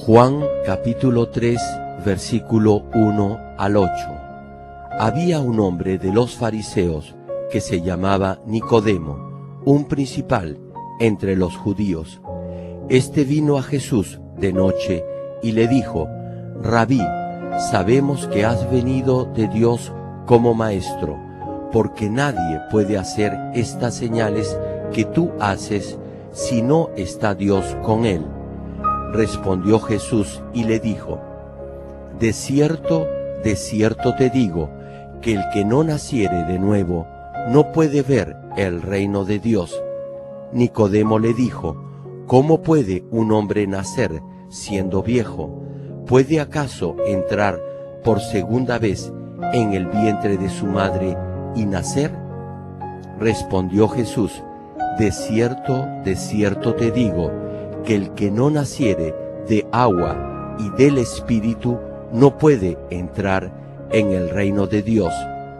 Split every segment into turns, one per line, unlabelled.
Juan capítulo 3, versículo 1 al 8. Había un hombre de los fariseos que se llamaba Nicodemo, un principal entre los judíos. Este vino a Jesús de noche y le dijo: Rabí, sabemos que has venido de Dios como maestro, porque nadie puede hacer estas señales que tú haces si no está Dios con él. Respondió Jesús y le dijo: de cierto te digo, que el que no naciere de nuevo no puede ver el reino de Dios. Nicodemo le dijo: ¿cómo puede un hombre nacer siendo viejo? ¿Puede acaso entrar por segunda vez en el vientre de su madre y nacer? Respondió Jesús: de cierto te digo, que el que no naciere de agua y del Espíritu no puede entrar en el reino de Dios.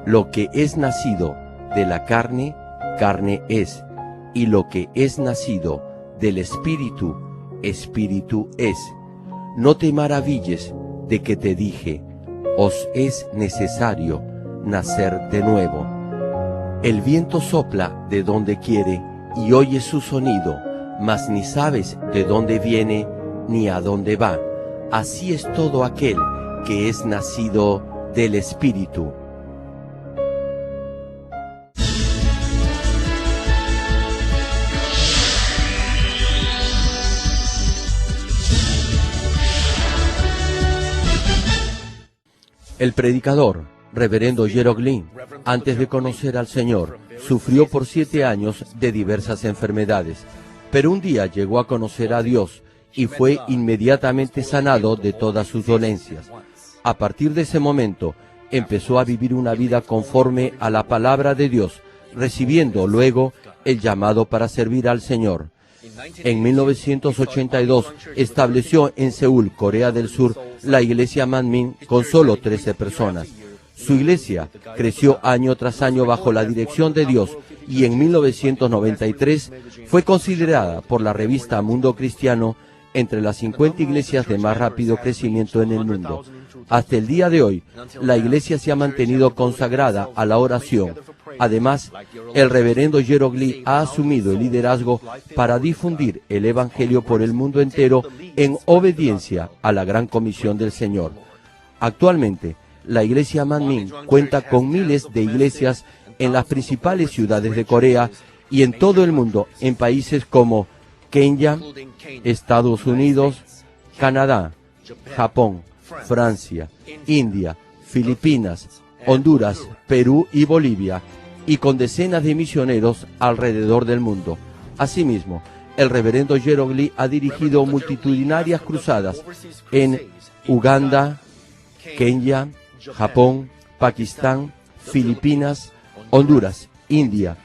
Lo que es nacido de la carne, carne es, y lo que es nacido del Espíritu, Espíritu es. No te maravilles de que te dije: os es necesario nacer de nuevo. El viento sopla de donde quiere y oyes su sonido, mas ni sabes de dónde viene ni a dónde va. Así es todo aquel que es nacido del Espíritu. El predicador, reverendo Gerald Green, antes de conocer al Señor, sufrió por 7 años de diversas enfermedades, pero un día llegó a conocer a Dios y fue inmediatamente sanado de todas sus dolencias. A partir de ese momento, empezó a vivir una vida conforme a la palabra de Dios, recibiendo luego el llamado para servir al Señor. En 1982 estableció en Seúl, Corea del Sur, la iglesia Manmin con solo 13 personas. Su iglesia creció año tras año bajo la dirección de Dios y en 1993 fue considerada por la revista Mundo Cristiano entre las 50 iglesias de más rápido crecimiento en el mundo. Hasta el día de hoy, la iglesia se ha mantenido consagrada a la oración. Además, el reverendo Gerald Lee ha asumido el liderazgo para difundir el Evangelio por el mundo entero en obediencia a la gran comisión del Señor. Actualmente, la iglesia Manmin cuenta con miles de iglesias en las principales ciudades de Corea y en todo el mundo, en países como Kenia, Estados Unidos, Canadá, Japón, Francia, India, Filipinas, Honduras, Perú y Bolivia, y con decenas de misioneros alrededor del mundo. Asimismo, el reverendo Gerald Lee ha dirigido multitudinarias cruzadas en Uganda, Kenia, Japón, Pakistán, Filipinas, Honduras, India,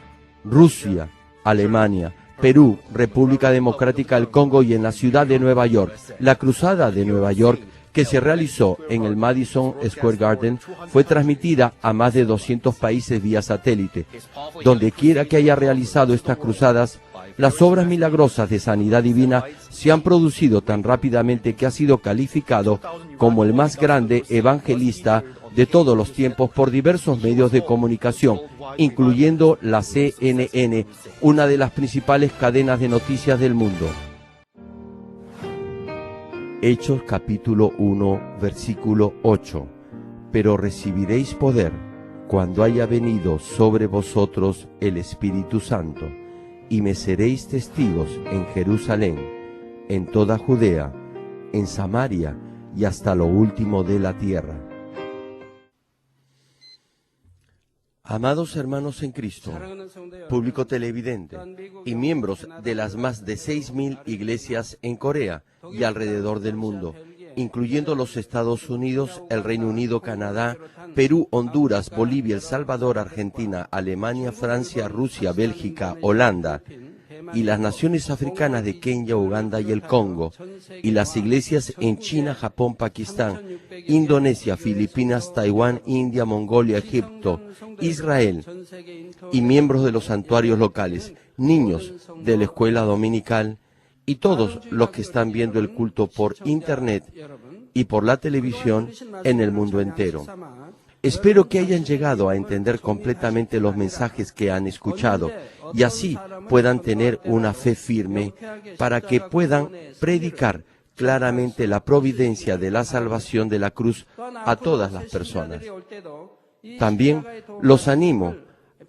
Rusia, Alemania, Perú, República Democrática del Congo y en la ciudad de Nueva York. La cruzada de Nueva York, que se realizó en el Madison Square Garden, fue transmitida a más de 200 países vía satélite. Donde quiera que haya realizado estas cruzadas, las obras milagrosas de sanidad divina se han producido tan rápidamente que ha sido calificado como el más grande evangelista de todos los tiempos por diversos medios de comunicación, incluyendo la CNN, una de las principales cadenas de noticias del mundo. Hechos capítulo 1, versículo 8. Pero recibiréis poder cuando haya venido sobre vosotros el Espíritu Santo, y me seréis testigos en Jerusalén, en toda Judea, en Samaria y hasta lo último de la tierra. Amados hermanos en Cristo, público televidente y miembros de las más de 6.000 iglesias en Corea y alrededor del mundo, incluyendo los Estados Unidos, el Reino Unido, Canadá, Perú, Honduras, Bolivia, El Salvador, Argentina, Alemania, Francia, Rusia, Bélgica, Holanda, y las naciones africanas de Kenia, Uganda y el Congo, y las iglesias en China, Japón, Pakistán, Indonesia, Filipinas, Taiwán, India, Mongolia, Egipto, Israel, y miembros de los santuarios locales, niños de la escuela dominical y todos los que están viendo el culto por internet y por la televisión en el mundo entero. Espero que hayan llegado a entender completamente los mensajes que han escuchado y así puedan tener una fe firme para que puedan predicar claramente la providencia de la salvación de la cruz a todas las personas. También los animo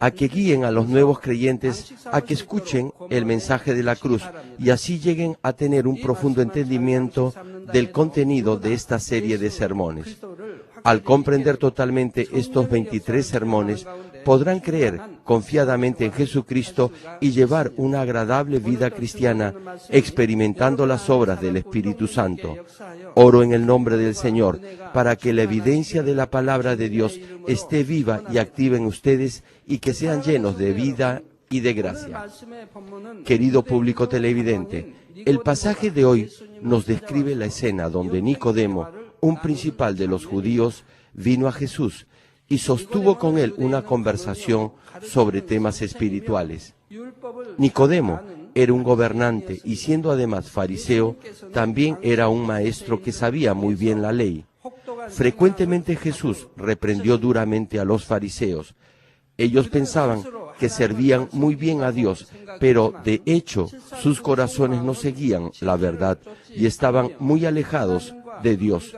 a que guíen a los nuevos creyentes a que escuchen el mensaje de la cruz y así lleguen a tener un profundo entendimiento del contenido de esta serie de sermones. Al comprender totalmente estos 23 sermones, podrán creer confiadamente en Jesucristo y llevar una agradable vida cristiana, experimentando las obras del Espíritu Santo. Oro en el nombre del Señor, para que la evidencia de la palabra de Dios esté viva y activa en ustedes y que sean llenos de vida y de gracia. Querido público televidente, el pasaje de hoy nos describe la escena donde Nicodemo, un principal de los judíos, vino a Jesús y sostuvo con él una conversación sobre temas espirituales. Nicodemo era un gobernante y siendo además fariseo, también era un maestro que sabía muy bien la ley. Frecuentemente Jesús reprendió duramente a los fariseos. Ellos pensaban que servían muy bien a Dios, pero de hecho sus corazones no seguían la verdad y estaban muy alejados de Dios.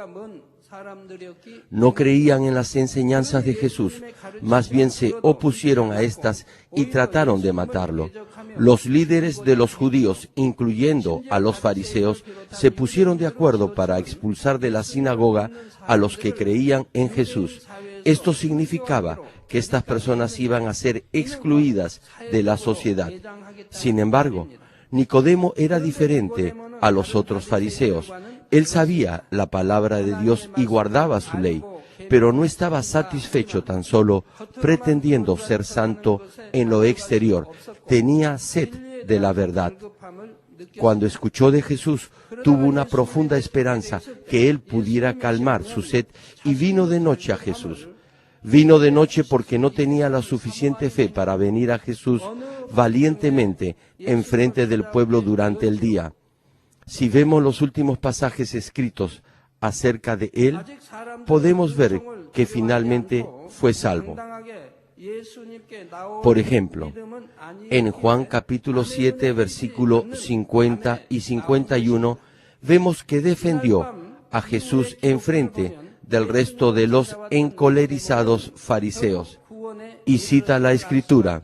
No creían en las enseñanzas de Jesús, más bien se opusieron a estas y trataron de matarlo. Los líderes de los judíos, incluyendo a los fariseos, se pusieron de acuerdo para expulsar de la sinagoga a los que creían en Jesús. Esto significaba que estas personas iban a ser excluidas de la sociedad. Sin embargo, Nicodemo era diferente a los otros fariseos. Él sabía la palabra de Dios y guardaba su ley, pero no estaba satisfecho tan solo pretendiendo ser santo en lo exterior. Tenía sed de la verdad. Cuando escuchó de Jesús, tuvo una profunda esperanza que él pudiera calmar su sed y vino de noche a Jesús. Vino de noche porque no tenía la suficiente fe para venir a Jesús valientemente enfrente del pueblo durante el día. Si vemos los últimos pasajes escritos acerca de él, podemos ver que finalmente fue salvo. Por ejemplo, en Juan capítulo 7, versículo 50 y 51, vemos que defendió a Jesús enfrente del resto de los encolerizados fariseos. Y cita la Escritura: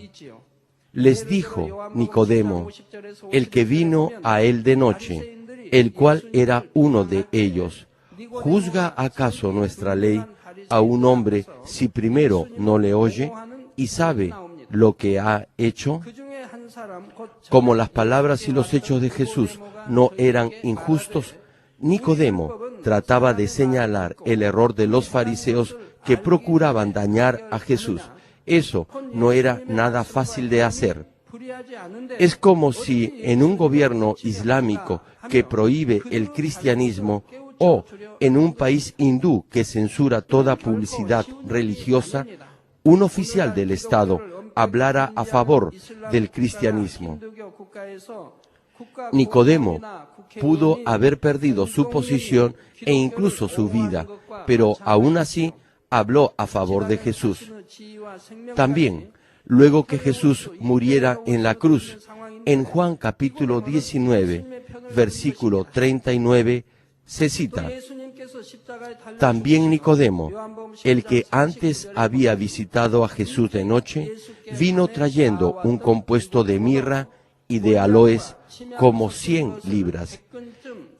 les dijo Nicodemo, el que vino a él de noche, el cual era uno de ellos: ¿juzga acaso nuestra ley a un hombre si primero no le oye y sabe lo que ha hecho? Como las palabras y los hechos de Jesús no eran injustos, Nicodemo trataba de señalar el error de los fariseos que procuraban dañar a Jesús. Eso no era nada fácil de hacer. Es como si en un gobierno islámico que prohíbe el cristianismo o en un país hindú que censura toda publicidad religiosa, un oficial del Estado hablara a favor del cristianismo. Nicodemo pudo haber perdido su posición e incluso su vida, pero aún así habló a favor de Jesús. También, luego que Jesús muriera en la cruz, en Juan capítulo 19, versículo 39, se cita: también Nicodemo, el que antes había visitado a Jesús de noche, vino trayendo un compuesto de mirra y de aloes como 100 libras.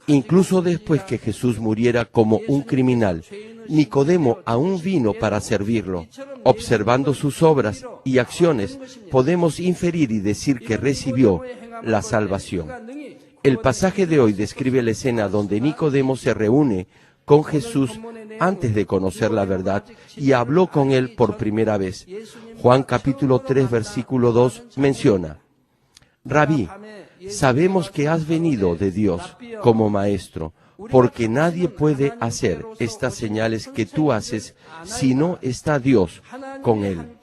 Incluso después que Jesús muriera como un criminal, Nicodemo aún vino para servirlo. Observando sus obras y acciones, podemos inferir y decir que recibió la salvación. El pasaje de hoy describe la escena donde Nicodemo se reúne con Jesús antes de conocer la verdad y habló con él por primera vez. Juan capítulo 3, versículo 2 menciona: Rabí, sabemos que has venido de Dios como maestro, porque nadie puede hacer estas señales que tú haces si no está Dios con él.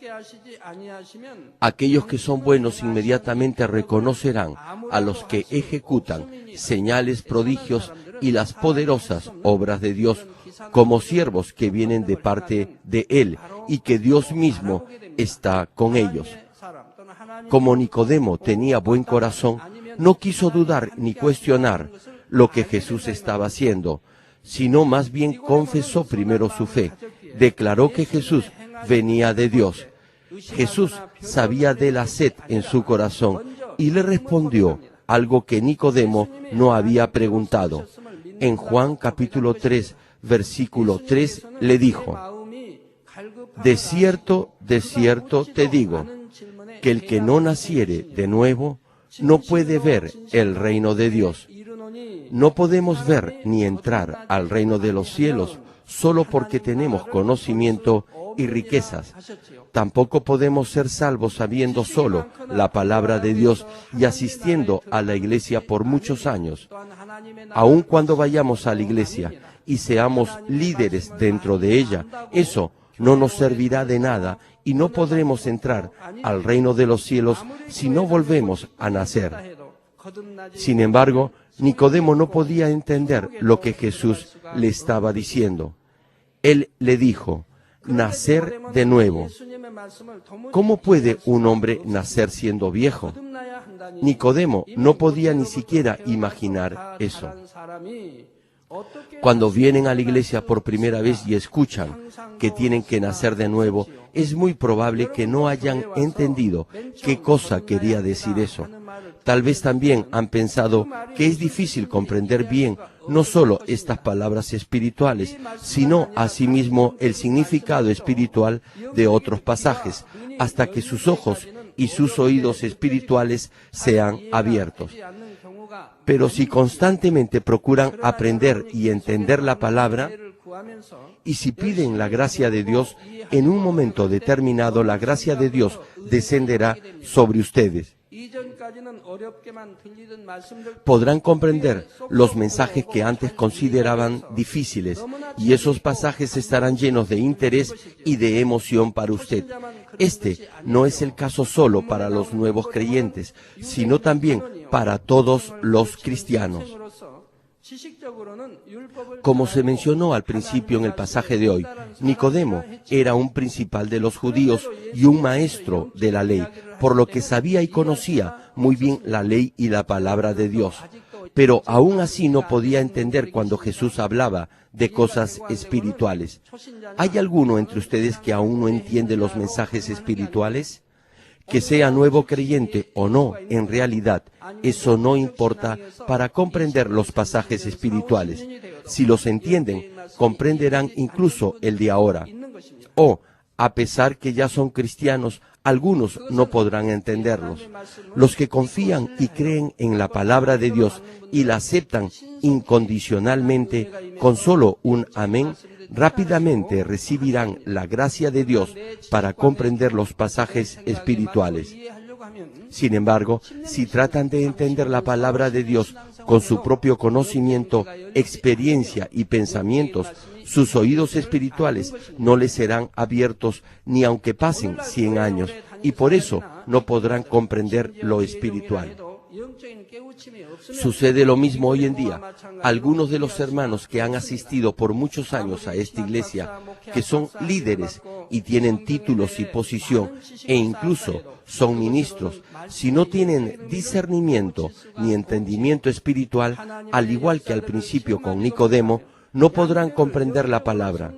Aquellos que son buenos inmediatamente reconocerán a los que ejecutan señales, prodigios y las poderosas obras de Dios como siervos que vienen de parte de Él y que Dios mismo está con ellos. Como Nicodemo tenía buen corazón, no quiso dudar ni cuestionar lo que Jesús estaba haciendo, sino más bien confesó primero su fe, declaró que Jesús venía de Dios. Jesús sabía de la sed en su corazón y le respondió algo que Nicodemo no había preguntado. En Juan capítulo 3, versículo 3, le dijo: de cierto te digo, que el que no naciere de nuevo no puede ver el reino de Dios. No podemos ver ni entrar al reino de los cielos solo porque tenemos conocimiento y riquezas. Tampoco podemos ser salvos sabiendo solo la palabra de Dios y asistiendo a la iglesia por muchos años. Aun cuando vayamos a la iglesia y seamos líderes dentro de ella, eso no nos servirá de nada y no podremos entrar al reino de los cielos si no volvemos a nacer. Sin embargo, Nicodemo no podía entender lo que Jesús le estaba diciendo. Él le dijo: nacer de nuevo. ¿Cómo puede un hombre nacer siendo viejo? Nicodemo no podía ni siquiera imaginar eso. Cuando vienen a la iglesia por primera vez y escuchan que tienen que nacer de nuevo, es muy probable que no hayan entendido qué cosa quería decir eso. Tal vez también han pensado que es difícil comprender bien no solo estas palabras espirituales, sino asimismo el significado espiritual de otros pasajes, hasta que sus ojos y sus oídos espirituales sean abiertos. Pero si constantemente procuran aprender y entender la palabra, y si piden la gracia de Dios, en un momento determinado la gracia de Dios descenderá sobre ustedes. Podrán comprender los mensajes que antes consideraban difíciles, y esos pasajes estarán llenos de interés y de emoción para usted. Este no es el caso solo para los nuevos creyentes, sino también para todos los cristianos. Como se mencionó al principio en el pasaje de hoy, Nicodemo era un principal de los judíos y un maestro de la ley, por lo que sabía y conocía muy bien la ley y la palabra de Dios. Pero aún así no podía entender cuando Jesús hablaba de cosas espirituales. ¿Hay alguno entre ustedes que aún no entiende los mensajes espirituales? Que sea nuevo creyente o no, en realidad, eso no importa para comprender los pasajes espirituales. Si los entienden, comprenderán incluso el de ahora. O, a pesar que ya son cristianos, algunos no podrán entenderlos. Los que confían y creen en la palabra de Dios y la aceptan incondicionalmente con solo un amén, rápidamente recibirán la gracia de Dios para comprender los pasajes espirituales. Sin embargo, si tratan de entender la palabra de Dios con su propio conocimiento, experiencia y pensamientos, sus oídos espirituales no les serán abiertos ni aunque pasen 100 años, y por eso no podrán comprender lo espiritual. Sucede lo mismo hoy en día. Algunos de los hermanos que han asistido por muchos años a esta iglesia, que son líderes y tienen títulos y posición, e incluso son ministros, si no tienen discernimiento ni entendimiento espiritual, al igual que al principio con Nicodemo, no podrán comprender la palabra.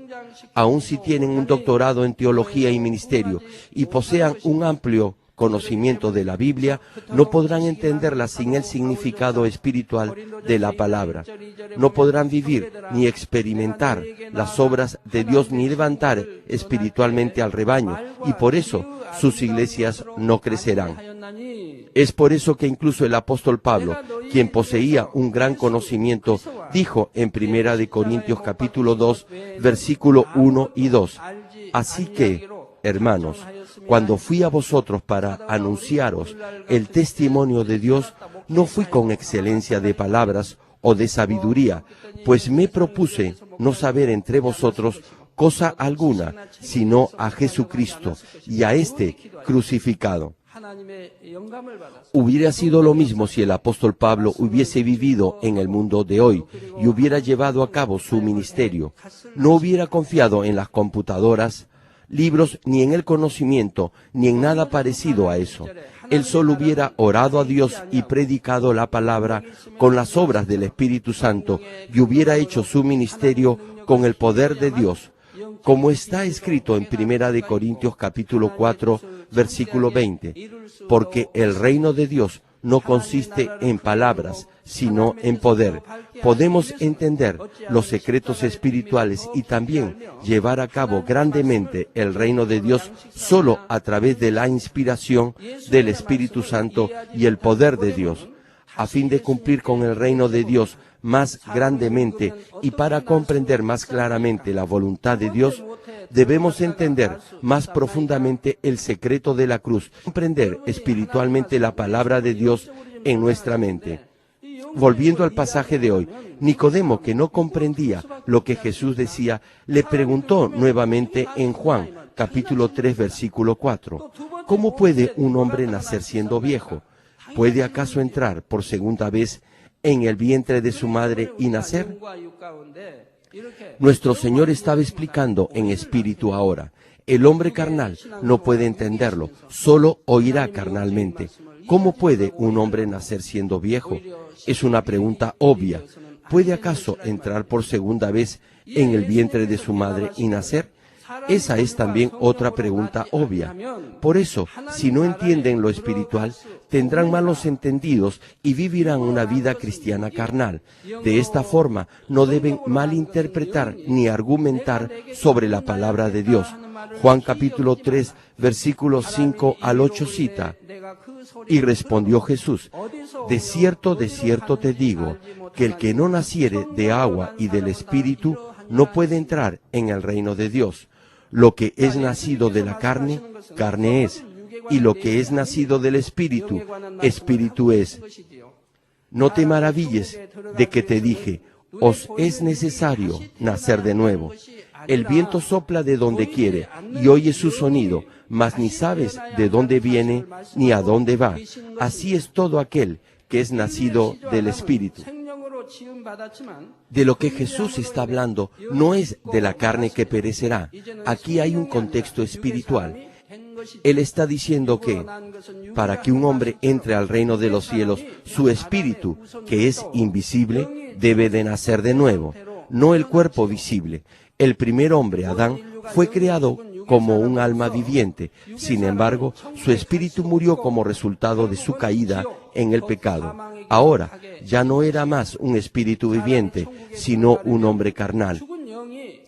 Aun si tienen un doctorado en teología y ministerio y posean un amplio conocimiento de la Biblia, no podrán entenderla sin el significado espiritual de la palabra. No podrán vivir ni experimentar las obras de Dios ni levantar espiritualmente al rebaño, y por eso sus iglesias no crecerán. Es por eso que incluso el apóstol Pablo, quien poseía un gran conocimiento, dijo en 1 Corintios capítulo 2, versículo 1 y 2, así que, hermanos, cuando fui a vosotros para anunciaros el testimonio de Dios, no fui con excelencia de palabras o de sabiduría, pues me propuse no saber entre vosotros cosa alguna, sino a Jesucristo y a éste crucificado. Hubiera sido lo mismo si el apóstol Pablo hubiese vivido en el mundo de hoy y hubiera llevado a cabo su ministerio. No hubiera confiado en las computadoras, libros, ni en el conocimiento, ni en nada parecido a eso. Él solo hubiera orado a Dios y predicado la palabra con las obras del Espíritu Santo y hubiera hecho su ministerio con el poder de Dios, como está escrito en 1 Corintios capítulo 4, versículo 20, porque el reino de Dios no consiste en palabras, sino en poder. Podemos entender los secretos espirituales y también llevar a cabo grandemente el reino de Dios solo a través de la inspiración del Espíritu Santo y el poder de Dios, a fin de cumplir con el reino de Dios más grandemente y para comprender más claramente la voluntad de Dios, debemos entender más profundamente el secreto de la cruz, comprender espiritualmente la palabra de Dios en nuestra mente. Volviendo al pasaje de hoy, Nicodemo, que no comprendía lo que Jesús decía, le preguntó nuevamente en Juan, capítulo 3, versículo 4, ¿cómo puede un hombre nacer siendo viejo? ¿Puede acaso entrar por segunda vez en el vientre de su madre y nacer? Nuestro Señor estaba explicando en espíritu ahora. El hombre carnal no puede entenderlo, solo oirá carnalmente. ¿Cómo puede un hombre nacer siendo viejo? Es una pregunta obvia. ¿Puede acaso entrar por segunda vez en el vientre de su madre y nacer? Esa es también otra pregunta obvia. Por eso, si no entienden lo espiritual, tendrán malos entendidos y vivirán una vida cristiana carnal. De esta forma, no deben malinterpretar ni argumentar sobre la palabra de Dios. Juan capítulo 3, versículos 5 al 8 cita, y respondió Jesús, de cierto te digo, que el que no naciere de agua y del Espíritu no puede entrar en el reino de Dios. Lo que es nacido de la carne, carne es, y lo que es nacido del Espíritu, Espíritu es. No te maravilles de que te dije, os es necesario nacer de nuevo. El viento sopla de donde quiere y oye su sonido, mas ni sabes de dónde viene ni a dónde va. Así es todo aquel que es nacido del Espíritu. De lo que Jesús está hablando no es de la carne que perecerá. Aquí hay un contexto espiritual. Él está diciendo que para que un hombre entre al reino de los cielos, su espíritu, que es invisible, debe de nacer de nuevo, no el cuerpo visible. El primer hombre, Adán, fue creado como un alma viviente. Sin embargo, su espíritu murió como resultado de su caída en el pecado. Ahora, ya no era más un espíritu viviente, sino un hombre carnal.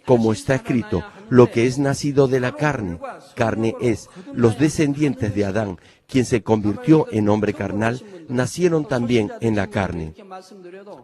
Como está escrito, lo que es nacido de la carne, carne es. Los descendientes de Adán, quien se convirtió en hombre carnal, nacieron también en la carne.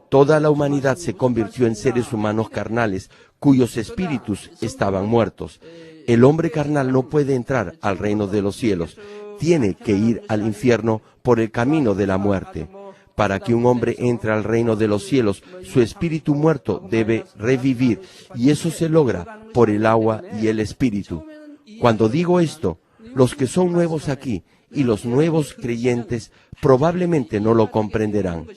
Toda la humanidad se convirtió en seres humanos carnales, cuyos espíritus estaban muertos. El hombre carnal no puede entrar al reino de los cielos, tiene que ir al infierno por el camino de la muerte. Para que un hombre entre al reino de los cielos, su espíritu muerto debe revivir, y eso se logra por el agua y el espíritu. Cuando digo esto, los que son nuevos aquí y los nuevos creyentes probablemente no lo comprenderán.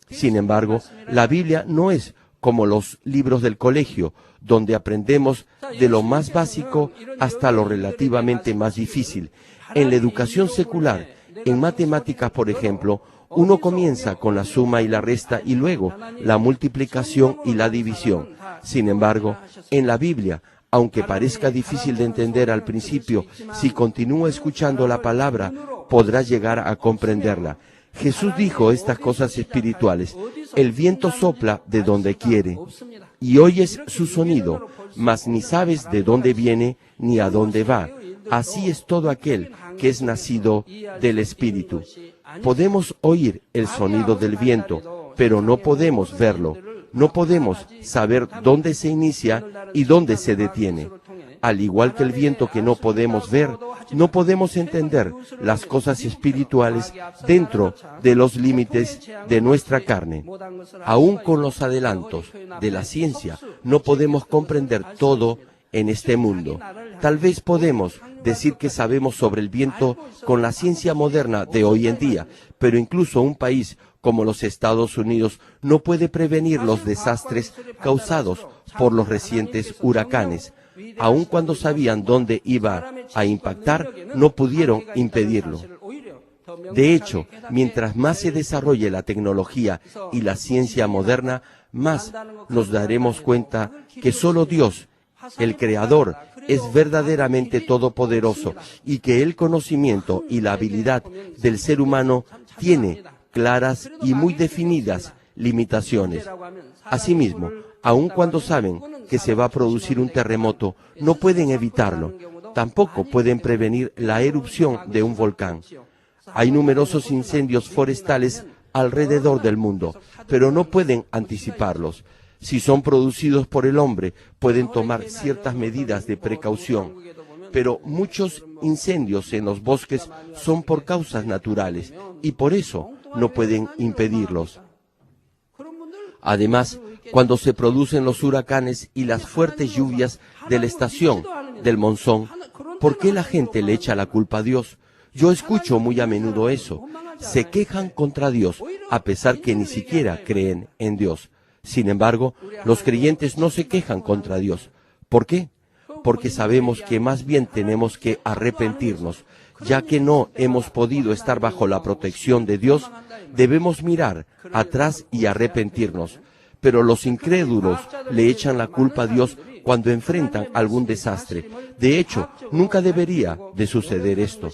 Sin embargo, la Biblia no es como los libros del colegio, donde aprendemos de lo más básico hasta lo relativamente más difícil. En la educación secular, en matemáticas, por ejemplo, uno comienza con la suma y la resta y luego la multiplicación y la división. Sin embargo, en la Biblia, aunque parezca difícil de entender al principio, si continúa escuchando la palabra, podrá llegar a comprenderla. Jesús dijo estas cosas espirituales: el viento sopla de donde quiere, y oyes su sonido, mas ni sabes de dónde viene ni a dónde va. Así es todo aquel que es nacido del Espíritu. Podemos oír el sonido del viento, pero no podemos verlo. No podemos saber dónde se inicia y dónde se detiene. Al igual que el viento que no podemos ver, no podemos entender las cosas espirituales dentro de los límites de nuestra carne. Aún con los adelantos de la ciencia, no podemos comprender todo en este mundo. Tal vez podemos decir que sabemos sobre el viento con la ciencia moderna de hoy en día, pero incluso un país como los Estados Unidos no puede prevenir los desastres causados por los recientes huracanes. Aun cuando sabían dónde iba a impactar, no pudieron impedirlo. De hecho, mientras más se desarrolle la tecnología y la ciencia moderna, más nos daremos cuenta que solo Dios, el Creador, es verdaderamente todopoderoso y que el conocimiento y la habilidad del ser humano tiene claras y muy definidas limitaciones. Asimismo, aun cuando saben que se va a producir un terremoto, no pueden evitarlo. Tampoco pueden prevenir la erupción de un volcán. Hay numerosos incendios forestales alrededor del mundo, pero no pueden anticiparlos. Si son producidos por el hombre, pueden tomar ciertas medidas de precaución, pero muchos incendios en los bosques son por causas naturales y por eso no pueden impedirlos. Además, cuando se producen los huracanes y las fuertes lluvias de la estación del monzón, ¿por qué la gente le echa la culpa a Dios? Yo escucho muy a menudo eso. Se quejan contra Dios, a pesar que ni siquiera creen en Dios. Sin embargo, los creyentes no se quejan contra Dios. ¿Por qué? Porque sabemos que más bien tenemos que arrepentirnos. Ya que no hemos podido estar bajo la protección de Dios, debemos mirar atrás y arrepentirnos. Pero los incrédulos le echan la culpa a Dios cuando enfrentan algún desastre. De hecho, nunca debería de suceder esto.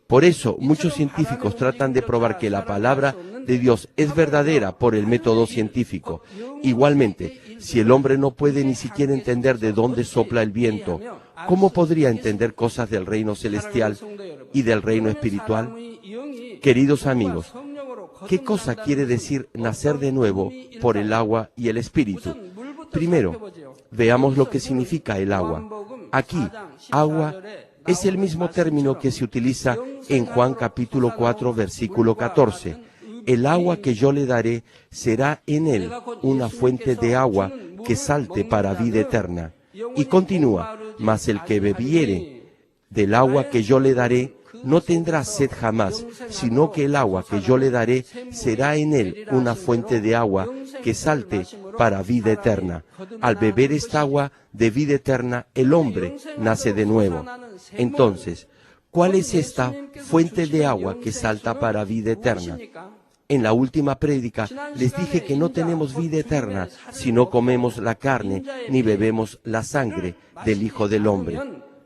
Por eso, muchos científicos tratan de probar que la palabra de Dios es verdadera por el método científico. Igualmente, si el hombre no puede ni siquiera entender de dónde sopla el viento, ¿cómo podría entender cosas del reino celestial y del reino espiritual? Queridos amigos, ¿qué cosa quiere decir nacer de nuevo por el agua y el espíritu? Primero, veamos lo que significa el agua. Aquí, agua es el mismo término que se utiliza en Juan capítulo 4, versículo 14. El agua que yo le daré será en él una fuente de agua que salte para vida eterna. Y continúa, mas el que bebiere del agua que yo le daré no tendrá sed jamás, sino que el agua que yo le daré será en él una fuente de agua que salte para vida eterna. Al beber esta agua de vida eterna, el hombre nace de nuevo. Entonces, ¿cuál es esta fuente de agua que salta para vida eterna? En la última prédica les dije que no tenemos vida eterna si no comemos la carne ni bebemos la sangre del Hijo del Hombre.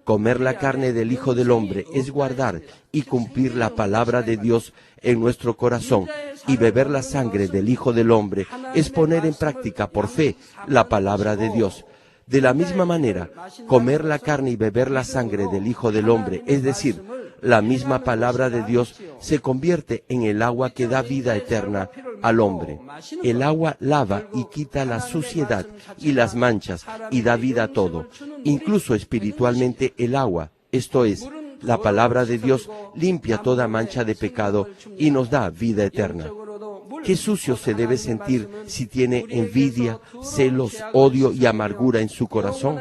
Comer la carne del Hijo del Hombre es guardar y cumplir la palabra de Dios en nuestro corazón, y beber la sangre del Hijo del Hombre es poner en práctica por fe la palabra de Dios. De la misma manera, comer la carne y beber la sangre del Hijo del Hombre, es decir, la misma palabra de Dios, se convierte en el agua que da vida eterna al hombre. El agua lava y quita la suciedad y las manchas y da vida a todo. Incluso espiritualmente el agua, esto es, la palabra de Dios, limpia toda mancha de pecado y nos da vida eterna. ¿Qué sucio se debe sentir si tiene envidia, celos, odio y amargura en su corazón?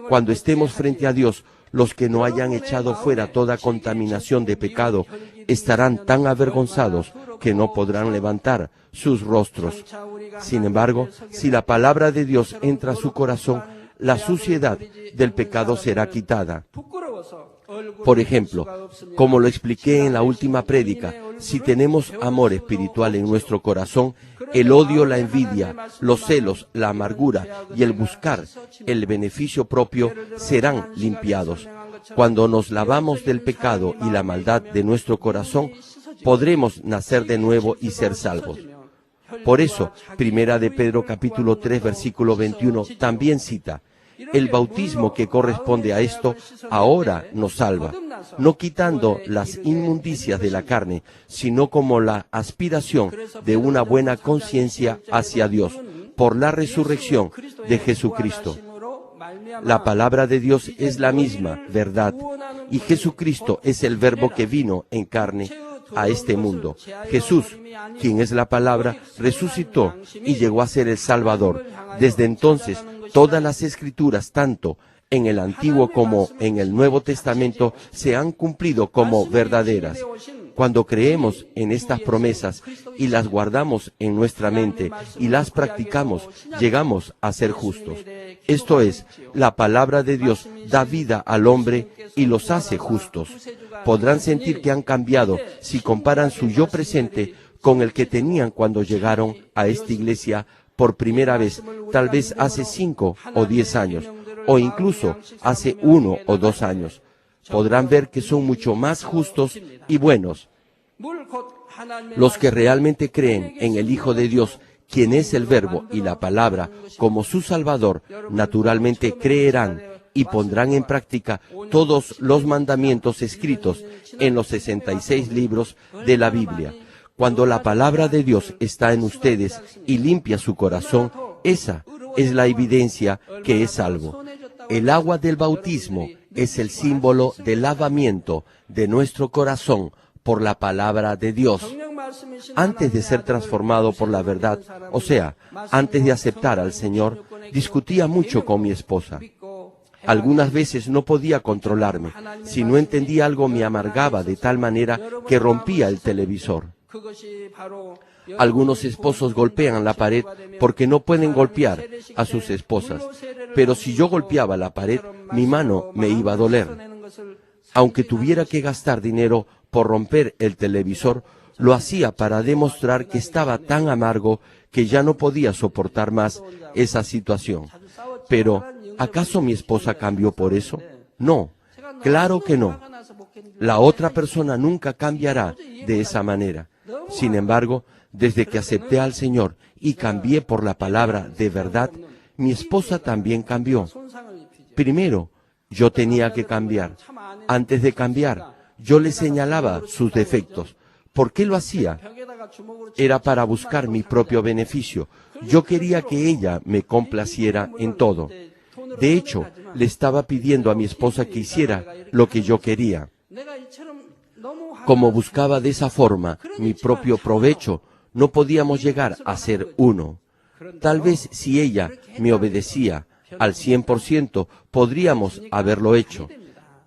Cuando estemos frente a Dios, los que no hayan echado fuera toda contaminación de pecado estarán tan avergonzados que no podrán levantar sus rostros. Sin embargo, si la palabra de Dios entra a su corazón, la suciedad del pecado será quitada. Por ejemplo, como lo expliqué en la última prédica, si tenemos amor espiritual en nuestro corazón, el odio, la envidia, los celos, la amargura y el buscar el beneficio propio serán limpiados. Cuando nos lavamos del pecado y la maldad de nuestro corazón, podremos nacer de nuevo y ser salvos. Por eso, Primera de Pedro capítulo 3 versículo 21 también cita: el bautismo que corresponde a esto ahora nos salva, no quitando las inmundicias de la carne, sino como la aspiración de una buena conciencia hacia Dios, por la resurrección de Jesucristo. La palabra de Dios es la misma, verdad, y Jesucristo es el Verbo que vino en carne a este mundo. Jesús, quien es la palabra, resucitó y llegó a ser el Salvador. Desde entonces, todas las Escrituras, tanto en el Antiguo como en el Nuevo Testamento, se han cumplido como verdaderas. Cuando creemos en estas promesas y las guardamos en nuestra mente y las practicamos, llegamos a ser justos. Esto es, la palabra de Dios da vida al hombre y los hace justos. Podrán sentir que han cambiado si comparan su yo presente con el que tenían cuando llegaron a esta iglesia por primera vez, tal vez hace 5 o 10 años, o incluso hace 1 o 2 años. Podrán ver que son mucho más justos y buenos. Los que realmente creen en el Hijo de Dios, quien es el Verbo y la Palabra, como su Salvador, naturalmente creerán y pondrán en práctica todos los mandamientos escritos en los 66 libros de la Biblia. Cuando la palabra de Dios está en ustedes y limpia su corazón, esa es la evidencia que es salvo. El agua del bautismo es el símbolo del lavamiento de nuestro corazón por la palabra de Dios. Antes de ser transformado por la verdad, o sea, antes de aceptar al Señor, discutía mucho con mi esposa. Algunas veces no podía controlarme. Si no entendía algo me amargaba de tal manera que rompía el televisor. Algunos esposos golpean la pared porque no pueden golpear a sus esposas. Pero si yo golpeaba la pared, mi mano me iba a doler. Aunque tuviera que gastar dinero por romper el televisor, lo hacía para demostrar que estaba tan amargo que ya no podía soportar más esa situación. Pero, ¿acaso mi esposa cambió por eso? No, claro que no. La otra persona nunca cambiará de esa manera. Sin embargo, desde que acepté al Señor y cambié por la palabra de verdad, mi esposa también cambió. Primero, yo tenía que cambiar. Antes de cambiar, yo le señalaba sus defectos. ¿Por qué lo hacía? Era para buscar mi propio beneficio. Yo quería que ella me complaciera en todo. De hecho, le estaba pidiendo a mi esposa que hiciera lo que yo quería. Como buscaba de esa forma mi propio provecho, no podíamos llegar a ser uno. Tal vez si ella me obedecía al 100%, podríamos haberlo hecho.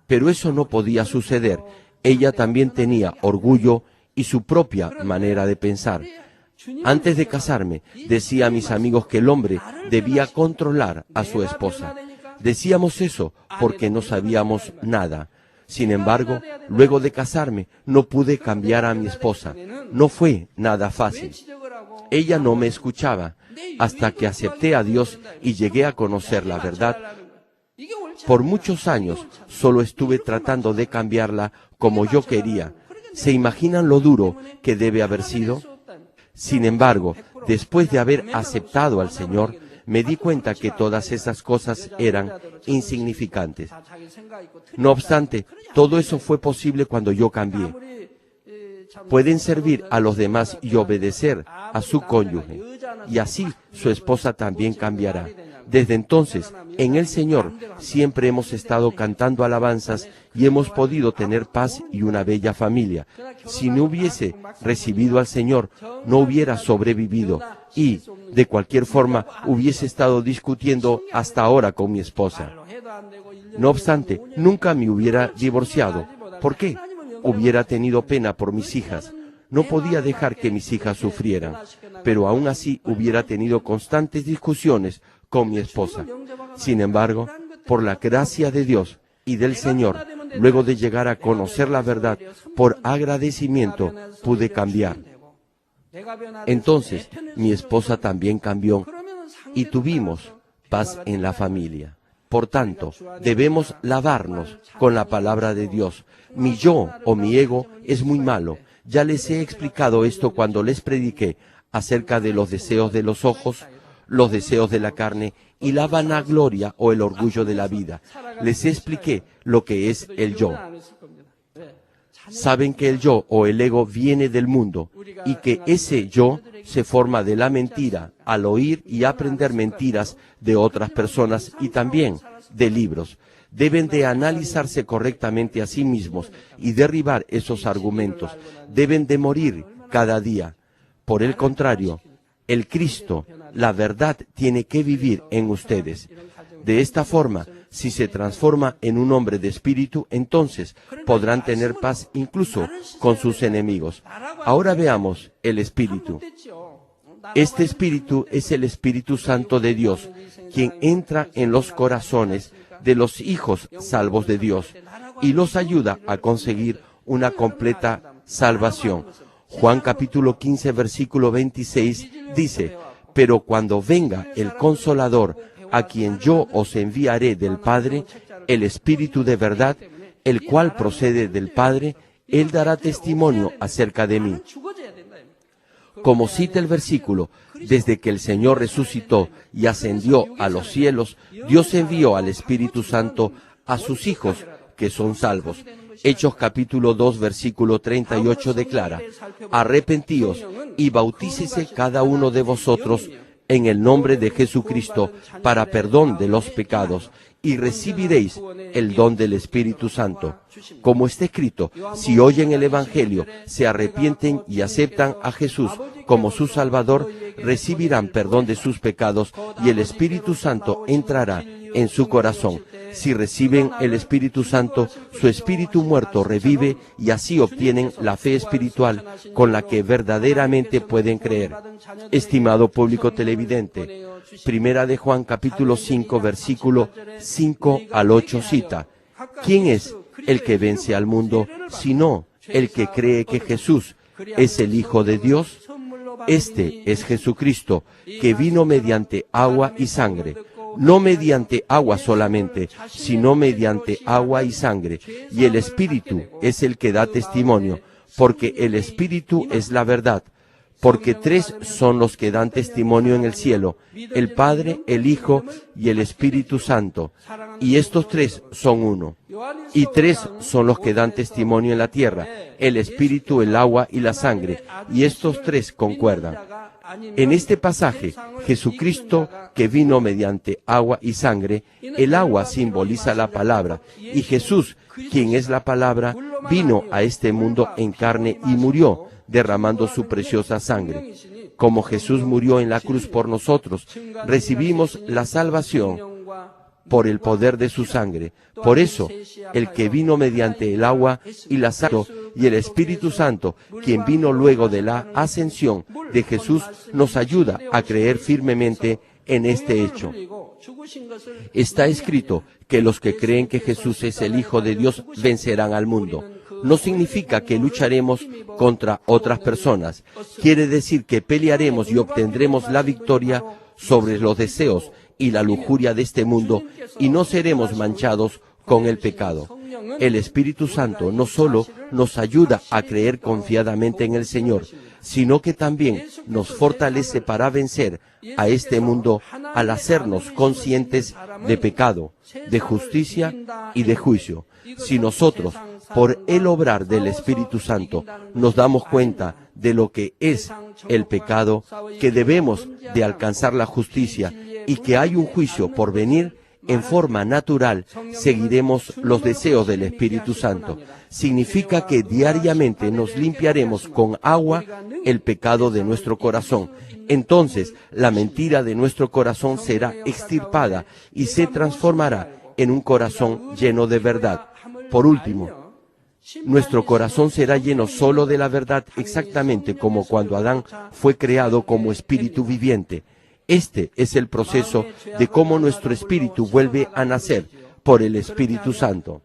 Pero eso no podía suceder. Ella también tenía orgullo y su propia manera de pensar. Antes de casarme, decía a mis amigos que el hombre debía controlar a su esposa. Decíamos eso porque no sabíamos nada. Sin embargo, luego de casarme, no pude cambiar a mi esposa. No fue nada fácil. Ella no me escuchaba hasta que acepté a Dios y llegué a conocer la verdad. Por muchos años solo estuve tratando de cambiarla como yo quería. ¿Se imaginan lo duro que debe haber sido? Sin embargo, después de haber aceptado al Señor, me di cuenta que todas esas cosas eran insignificantes. No obstante, todo eso fue posible cuando yo cambié. Pueden servir a los demás y obedecer a su cónyuge, y así su esposa también cambiará. Desde entonces, en el Señor siempre hemos estado cantando alabanzas y hemos podido tener paz y una bella familia. Si no hubiese recibido al Señor, no hubiera sobrevivido y, de cualquier forma, hubiese estado discutiendo hasta ahora con mi esposa. No obstante, nunca me hubiera divorciado. ¿Por qué? Hubiera tenido pena por mis hijas. No podía dejar que mis hijas sufrieran, pero aún así hubiera tenido constantes discusiones con mi esposa. Sin embargo, por la gracia de Dios y del Señor, luego de llegar a conocer la verdad, por agradecimiento pude cambiar. Entonces, mi esposa también cambió y tuvimos paz en la familia. Por tanto, debemos lavarnos con la palabra de Dios. Mi yo o mi ego es muy malo. Ya les he explicado esto cuando les prediqué acerca de los deseos de los ojos, los deseos de la carne y la vanagloria o el orgullo de la vida. Les expliqué lo que es el yo. Saben que el yo o el ego viene del mundo y que ese yo se forma de la mentira al oír y aprender mentiras de otras personas y también de libros. Deben de analizarse correctamente a sí mismos y derribar esos argumentos. Deben de morir cada día. Por el contrario, el Cristo, la verdad, tiene que vivir en ustedes. De esta forma, si se transforma en un hombre de espíritu, entonces podrán tener paz incluso con sus enemigos. Ahora veamos el espíritu. Este espíritu es el Espíritu Santo de Dios, quien entra en los corazones de los hijos salvos de Dios y los ayuda a conseguir una completa salvación. Juan capítulo 15, versículo 26 dice: pero cuando venga el Consolador, a quien yo os enviaré del Padre, el Espíritu de verdad, el cual procede del Padre, Él dará testimonio acerca de mí. Como cita el versículo, desde que el Señor resucitó y ascendió a los cielos, Dios envió al Espíritu Santo a sus hijos que son salvos. Hechos capítulo 2, versículo 38 declara: arrepentíos y bautícese cada uno de vosotros en el nombre de Jesucristo para perdón de los pecados, y recibiréis el don del Espíritu Santo. Como está escrito, si oyen el Evangelio, se arrepienten y aceptan a Jesús como su Salvador, recibirán perdón de sus pecados y el Espíritu Santo entrará en su corazón. Si reciben el Espíritu Santo, su espíritu muerto revive y así obtienen la fe espiritual con la que verdaderamente pueden creer. Estimado público televidente, Primera de Juan capítulo 5, versículo 5 al 8 cita: ¿quién es el que vence al mundo, sino el que cree que Jesús es el Hijo de Dios? Este es Jesucristo, que vino mediante agua y sangre, no mediante agua solamente, sino mediante agua y sangre, y el Espíritu es el que da testimonio, porque el Espíritu es la verdad. Porque tres son los que dan testimonio en el cielo: el Padre, el Hijo y el Espíritu Santo. Y estos tres son uno. Y tres son los que dan testimonio en la tierra: el Espíritu, el agua y la sangre. Y estos tres concuerdan. En este pasaje, Jesucristo, que vino mediante agua y sangre, el agua simboliza la palabra, y Jesús, quien es la palabra, vino a este mundo en carne y murió, derramando su preciosa sangre. Como Jesús murió en la cruz por nosotros, recibimos la salvación por el poder de su sangre. Por eso, el que vino mediante el agua y la sangre y el Espíritu Santo, quien vino luego de la ascensión de Jesús, nos ayuda a creer firmemente en este hecho. Está escrito que los que creen que Jesús es el Hijo de Dios vencerán al mundo. No significa que lucharemos contra otras personas. Quiere decir que pelearemos y obtendremos la victoria sobre los deseos y la lujuria de este mundo y no seremos manchados con el pecado. El Espíritu Santo no solo nos ayuda a creer confiadamente en el Señor, sino que también nos fortalece para vencer a este mundo al hacernos conscientes de pecado, de justicia y de juicio. Si nosotros, por el obrar del Espíritu Santo, nos damos cuenta de lo que es el pecado, que debemos de alcanzar la justicia y que hay un juicio por venir, en forma natural seguiremos los deseos del Espíritu Santo. Significa que diariamente nos limpiaremos con agua el pecado de nuestro corazón. Entonces la mentira de nuestro corazón será extirpada y se transformará en un corazón lleno de verdad. Por último, nuestro corazón será lleno solo de la verdad, exactamente como cuando Adán fue creado como espíritu viviente. Este es el proceso de cómo nuestro espíritu vuelve a nacer por el Espíritu Santo.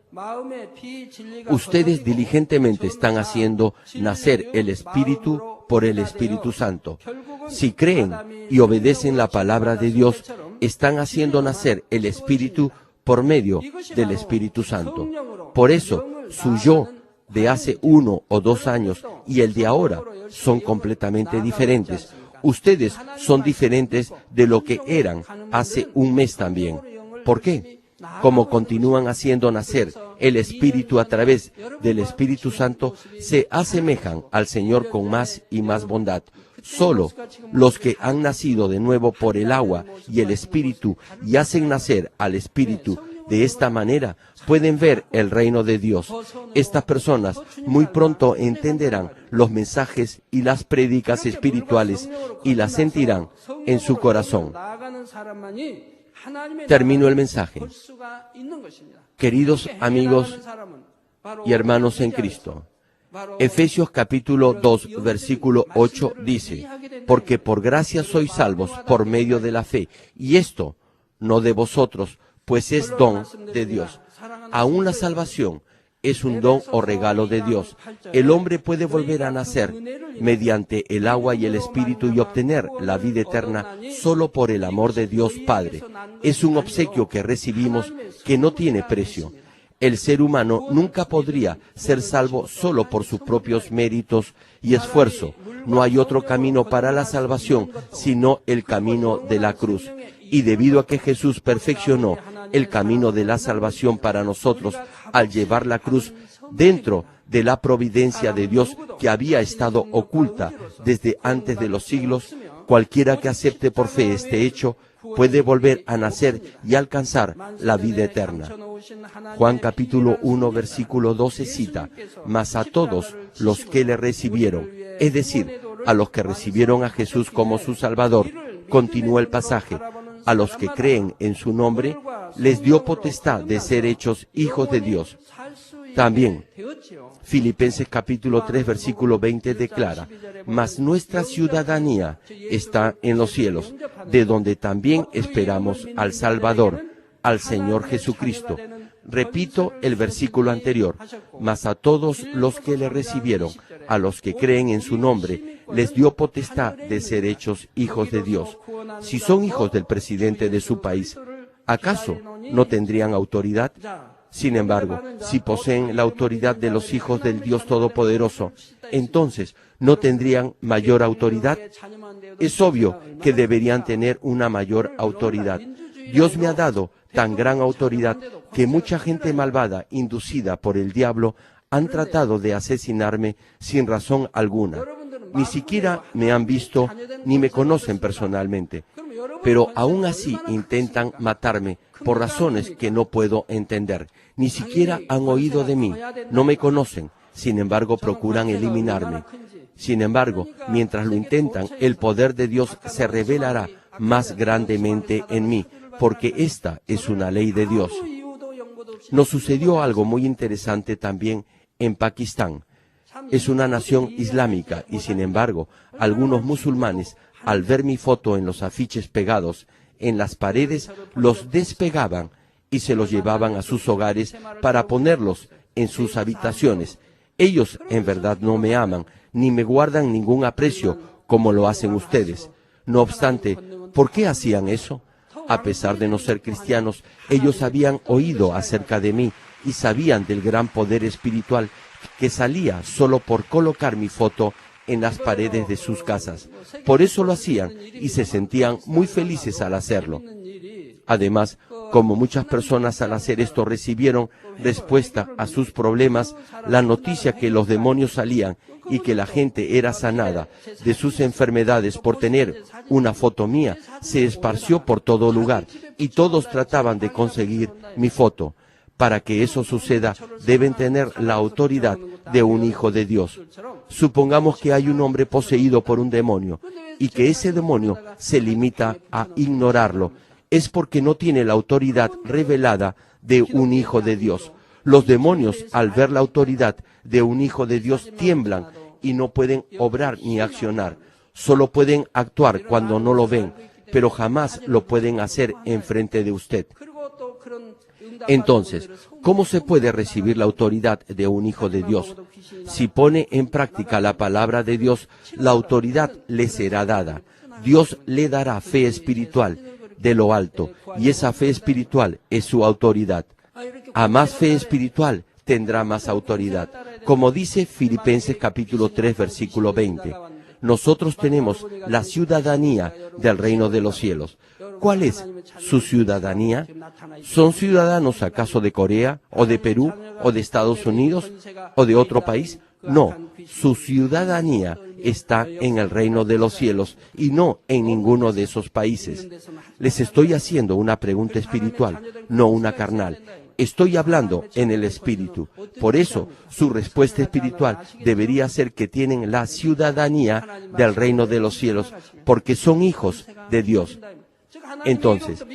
Ustedes diligentemente están haciendo nacer el espíritu por el Espíritu Santo. Si creen y obedecen la palabra de Dios, están haciendo nacer el espíritu por medio del Espíritu Santo. Por eso, su yo de hace 1 o 2 años y el de ahora son completamente diferentes. Ustedes son diferentes de lo que eran hace un mes también. ¿Por qué? Como continúan haciendo nacer el Espíritu a través del Espíritu Santo, se asemejan al Señor con más y más bondad. Solo los que han nacido de nuevo por el agua y el Espíritu y hacen nacer al Espíritu de esta manera pueden ver el reino de Dios. Estas personas muy pronto entenderán los mensajes y las prédicas espirituales y las sentirán en su corazón. Termino el mensaje. Queridos amigos y hermanos en Cristo, Efesios capítulo 2, versículo 8 dice, porque por gracia sois salvos por medio de la fe, y esto no de vosotros, pues es don de Dios. Aún la salvación es un don o regalo de Dios. El hombre puede volver a nacer mediante el agua y el Espíritu y obtener la vida eterna solo por el amor de Dios Padre. Es un obsequio que recibimos que no tiene precio. El ser humano nunca podría ser salvo solo por sus propios méritos y esfuerzo. No hay otro camino para la salvación sino el camino de la cruz. Y debido a que Jesús perfeccionó el camino de la salvación para nosotros al llevar la cruz dentro de la providencia de Dios que había estado oculta desde antes de los siglos, cualquiera que acepte por fe este hecho puede volver a nacer y alcanzar la vida eterna. Juan capítulo 1 versículo 12 cita, mas a todos los que le recibieron, es decir, a los que recibieron a Jesús como su Salvador, continúa el pasaje, a los que creen en su nombre, les dio potestad de ser hechos hijos de Dios. También, Filipenses capítulo 3 versículo 20 declara, mas nuestra ciudadanía está en los cielos, de donde también esperamos al Salvador, al Señor Jesucristo. Repito el versículo anterior, mas a todos los que le recibieron, a los que creen en su nombre, les dio potestad de ser hechos hijos de Dios. Si son hijos del presidente de su país, ¿acaso no tendrían autoridad? Sin embargo, si poseen la autoridad de los hijos del Dios Todopoderoso, entonces, ¿no tendrían mayor autoridad? Es obvio que deberían tener una mayor autoridad. Dios me ha dado tan gran autoridad que mucha gente malvada, inducida por el diablo, han tratado de asesinarme sin razón alguna. Ni siquiera me han visto ni me conocen personalmente, pero aún así intentan matarme por razones que no puedo entender. Ni siquiera han oído de mí, no me conocen, sin embargo procuran eliminarme. Sin embargo, mientras lo intentan, el poder de Dios se revelará más grandemente en mí, porque esta es una ley de Dios. Nos sucedió algo muy interesante también en Pakistán. Es una nación islámica y sin embargo, algunos musulmanes, al ver mi foto en los afiches pegados en las paredes, los despegaban y se los llevaban a sus hogares para ponerlos en sus habitaciones. Ellos en verdad no me aman, ni me guardan ningún aprecio como lo hacen ustedes. No obstante, ¿por qué hacían eso? A pesar de no ser cristianos, ellos habían oído acerca de mí y sabían del gran poder espiritual que salía solo por colocar mi foto en las paredes de sus casas. Por eso lo hacían y se sentían muy felices al hacerlo. Además, como muchas personas al hacer esto recibieron respuesta a sus problemas, la noticia que los demonios salían y que la gente era sanada de sus enfermedades por tener una foto mía se esparció por todo lugar y todos trataban de conseguir mi foto. Para que eso suceda, deben tener la autoridad de un hijo de Dios. Supongamos que hay un hombre poseído por un demonio y que ese demonio se limita a ignorarlo. Es porque no tiene la autoridad revelada de un hijo de Dios. Los demonios, al ver la autoridad de un hijo de Dios, tiemblan y no pueden obrar ni accionar. Solo pueden actuar cuando no lo ven, pero jamás lo pueden hacer enfrente de usted. Entonces, ¿cómo se puede recibir la autoridad de un hijo de Dios? Si pone en práctica la palabra de Dios, la autoridad le será dada. Dios le dará fe espiritual de lo alto, y esa fe espiritual es su autoridad. A más fe espiritual tendrá más autoridad. Como dice Filipenses capítulo 3, versículo 20, nosotros tenemos la ciudadanía del reino de los cielos. ¿Cuál es su ciudadanía? ¿Son ciudadanos acaso de Corea, o de Perú, o de Estados Unidos, o de otro país? No, su ciudadanía está en el reino de los cielos y no en ninguno de esos países. Les estoy haciendo una pregunta espiritual, no una carnal. Estoy hablando en el espíritu. Por eso, su respuesta espiritual debería ser que tienen la ciudadanía del reino de los cielos, porque son hijos de Dios. Entonces,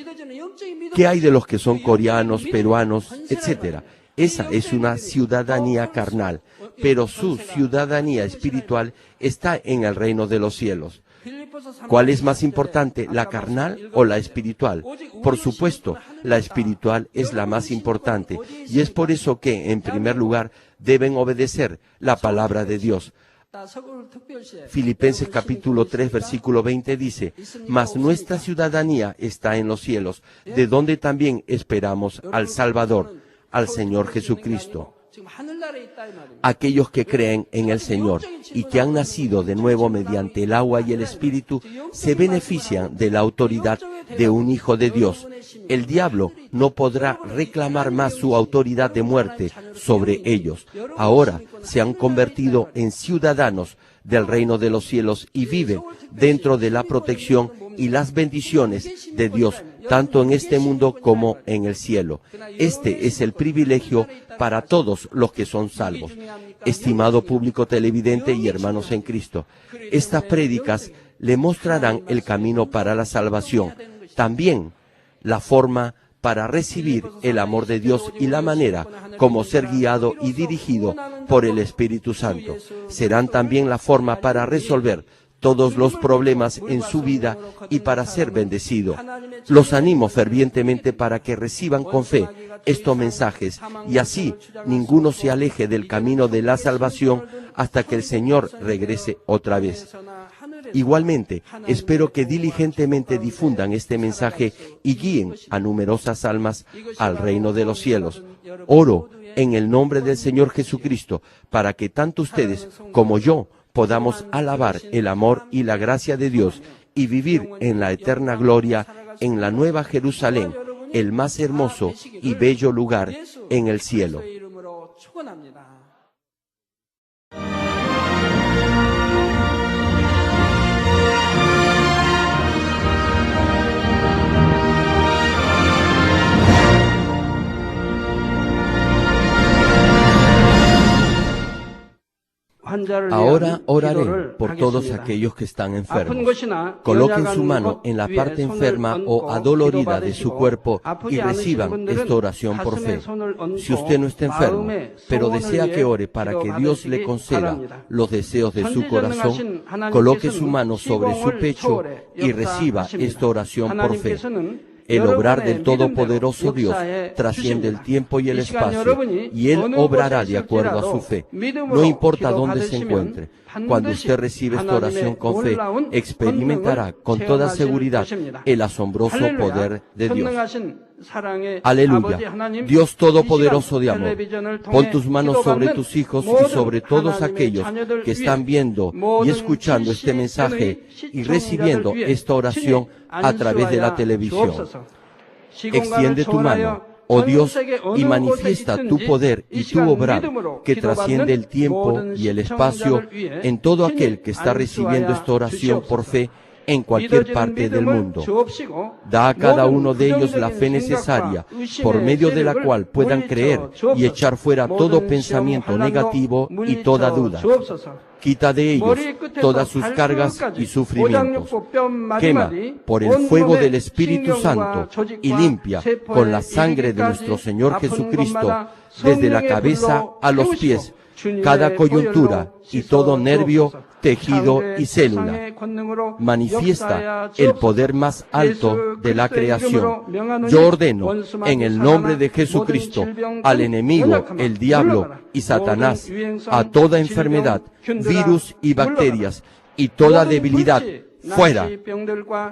¿Qué hay de los que son coreanos, peruanos, etcétera? Esa es una ciudadanía carnal, pero su ciudadanía espiritual está en el reino de los cielos. ¿Cuál es más importante, la carnal o la espiritual? Por supuesto, la espiritual es la más importante, y es por eso que, en primer lugar, deben obedecer la palabra de Dios. Filipenses capítulo 3, versículo 20 dice: mas nuestra ciudadanía está en los cielos, de donde también esperamos al Salvador, al Señor Jesucristo. Aquellos que creen en el Señor y que han nacido de nuevo mediante el agua y el Espíritu se benefician de la autoridad de un Hijo de Dios. El diablo no podrá reclamar más su autoridad de muerte sobre ellos. Ahora se han convertido en ciudadanos del reino de los cielos y viven dentro de la protección y las bendiciones de Dios, tanto en este mundo como en el cielo. Este es el privilegio para todos los que son salvos. Estimado público televidente y hermanos en Cristo, estas prédicas le mostrarán el camino para la salvación, también la forma para recibir el amor de Dios y la manera como ser guiado y dirigido por el Espíritu Santo. Serán también la forma para resolver todos los problemas en su vida y para ser bendecido. Los animo fervientemente para que reciban con fe estos mensajes y así ninguno se aleje del camino de la salvación hasta que el Señor regrese otra vez. Igualmente, espero que diligentemente difundan este mensaje y guíen a numerosas almas al reino de los cielos. Oro en el nombre del Señor Jesucristo para que tanto ustedes como yo podamos alabar el amor y la gracia de Dios y vivir en la eterna gloria en la nueva Jerusalén, el más hermoso y bello lugar en el cielo. Ahora oraré por todos aquellos que están enfermos. Coloquen su mano en la parte enferma o adolorida de su cuerpo y reciban esta oración por fe. Si usted no está enfermo, pero desea que ore para que Dios le conceda los deseos de su corazón, coloque su mano sobre su pecho y reciba esta oración por fe. El obrar del Todopoderoso Dios trasciende el tiempo y el espacio, y Él obrará de acuerdo a su fe. No importa dónde se encuentre, cuando usted recibe esta oración con fe, experimentará con toda seguridad el asombroso poder de Dios. Aleluya. Dios Todopoderoso de amor, pon tus manos sobre tus hijos y sobre todos aquellos que están viendo y escuchando este mensaje y recibiendo esta oración a través de la televisión. Extiende tu mano, oh Dios, y manifiesta tu poder y tu obrar que trasciende el tiempo y el espacio en todo aquel que está recibiendo esta oración por fe en cualquier parte del mundo. Da a cada uno de ellos la fe necesaria, por medio de la cual puedan creer y echar fuera todo pensamiento negativo y toda duda. Quita de ellos todas sus cargas y sufrimientos. Quema por el fuego del Espíritu Santo y limpia con la sangre de nuestro Señor Jesucristo desde la cabeza a los pies cada coyuntura y todo nervio, tejido y célula. Manifiesta el poder más alto de la creación. Yo ordeno en el nombre de Jesucristo al enemigo, el diablo y Satanás, a toda enfermedad, virus y bacterias y toda debilidad, fuera.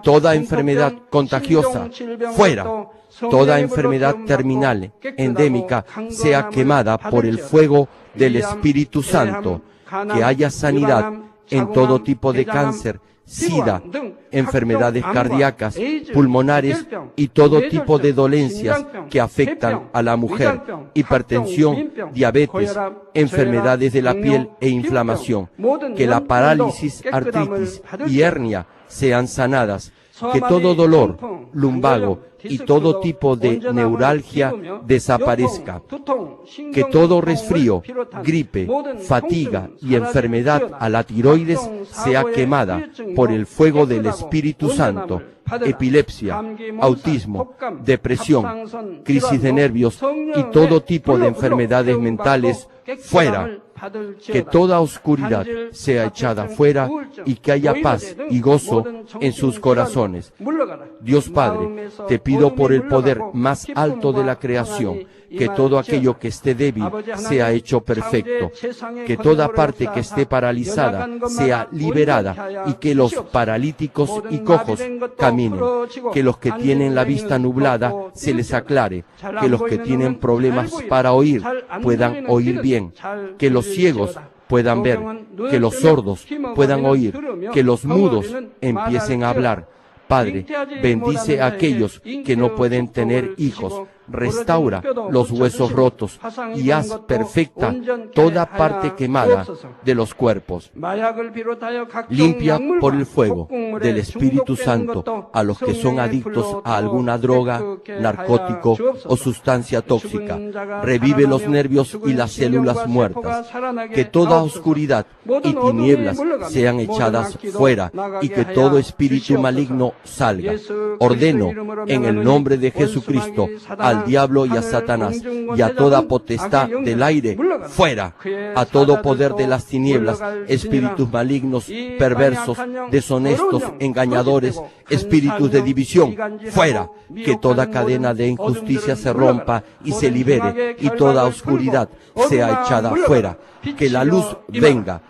Toda enfermedad contagiosa, fuera. Toda enfermedad terminal, endémica, sea quemada por el fuego del Espíritu Santo. Que haya sanidad en todo tipo de cáncer, sida, enfermedades cardíacas, pulmonares y todo tipo de dolencias que afectan a la mujer, hipertensión, diabetes, enfermedades de la piel e inflamación. Que la parálisis, artritis y hernia sean sanadas. que todo dolor, lumbago y todo tipo de neuralgia desaparezca, que todo resfrío, gripe, fatiga y enfermedad a la tiroides sea quemada por el fuego del Espíritu Santo, epilepsia, autismo, depresión, crisis de nervios y todo tipo de enfermedades mentales fuera, que toda oscuridad sea echada fuera y que haya paz y gozo en sus corazones. Dios Padre, te pido por el poder más alto de la creación, que todo aquello que esté débil sea hecho perfecto, que toda parte que esté paralizada sea liberada y que los paralíticos y cojos caminen, que los que tienen la vista nublada se les aclare, que los que tienen problemas para oír puedan oír bien, que los ciegos puedan ver, que los sordos puedan oír, que los mudos empiecen a hablar. Padre, bendice a aquellos que no pueden tener hijos, restaura los huesos rotos y haz perfecta toda parte quemada de los cuerpos. Limpia por el fuego del Espíritu Santo a los que son adictos a alguna droga, narcótico o sustancia tóxica. Revive los nervios y las células muertas. Que toda oscuridad y tinieblas sean echadas fuera y que todo espíritu maligno salga. Ordeno en el nombre de Jesucristo al diablo y a Satanás y a toda potestad del aire fuera, a todo poder de las tinieblas, espíritus malignos, perversos, deshonestos, engañadores, espíritus de división fuera, que toda cadena de injusticia se rompa y se libere y toda oscuridad sea echada fuera, que la luz venga.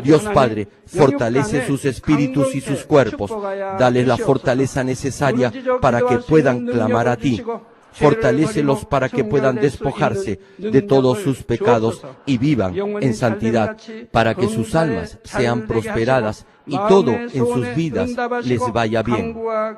Dios Padre, fortalece sus espíritus y sus cuerpos, dales la fortaleza necesaria para que puedan clamar a ti. Fortalécelos para que puedan despojarse de todos sus pecados y vivan en santidad, para que sus almas sean prosperadas y todo en sus vidas les vaya bien.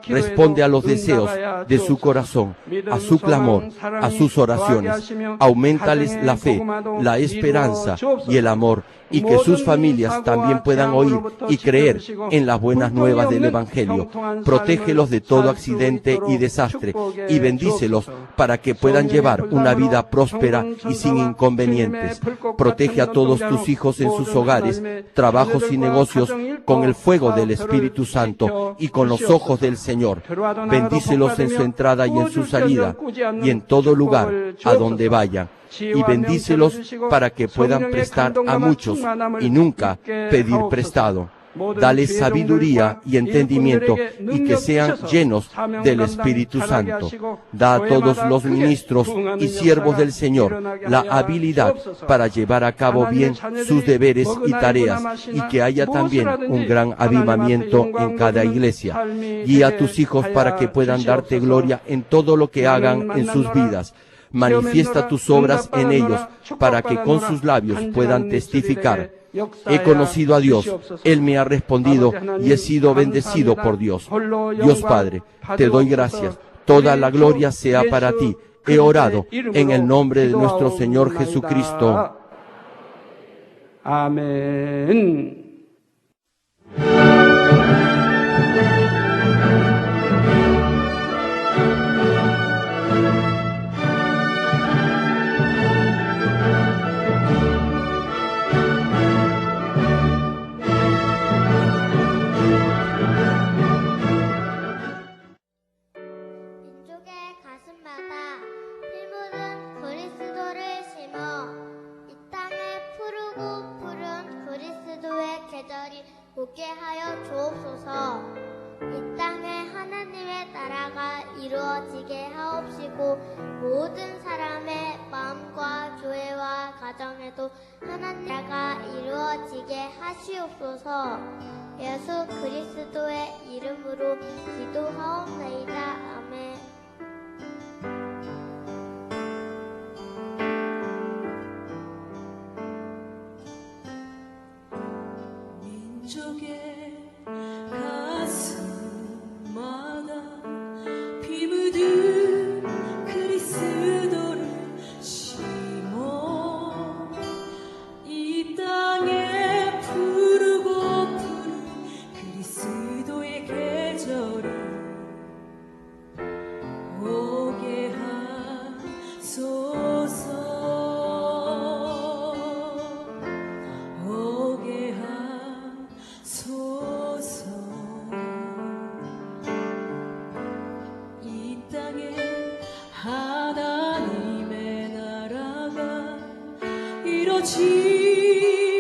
Responde a los deseos de su corazón, a su clamor, a sus oraciones. Auméntales la fe, la esperanza y el amor, y que sus familias también puedan oír y creer en las buenas nuevas del Evangelio. Protégelos de todo accidente y desastre y bendícelos para que puedan llevar una vida próspera y sin inconvenientes. Protege a todos tus hijos en sus hogares, trabajos y negocios con el fuego del Espíritu Santo y con los ojos del Señor. Bendícelos en su entrada y en su salida y en todo lugar a donde vayan. Y bendícelos para que puedan prestar a muchos y nunca pedir prestado. Dales sabiduría y entendimiento y que sean llenos del Espíritu Santo. Da a todos los ministros y siervos del Señor la habilidad para llevar a cabo bien sus deberes y tareas y que haya también un gran avivamiento en cada iglesia. Guía a tus hijos para que puedan darte gloria en todo lo que hagan en sus vidas. Manifiesta tus obras en ellos para que con sus labios puedan testificar. He conocido a Dios, Él me ha respondido y he sido bendecido por Dios. Dios Padre, te doy gracias, toda la gloria sea para ti. He orado en el nombre de nuestro Señor Jesucristo.
Amén.
오게 하여 주옵소서. 이 땅에 하나님의 나라가 이루어지게 하옵시고 모든 사람의 마음과 조회와 가정에도 하나님 나라가 이루어지게 하시옵소서. 예수 그리스도의 이름으로 기도하옵나이다. 아멘.
그리스도의 계절이
내려지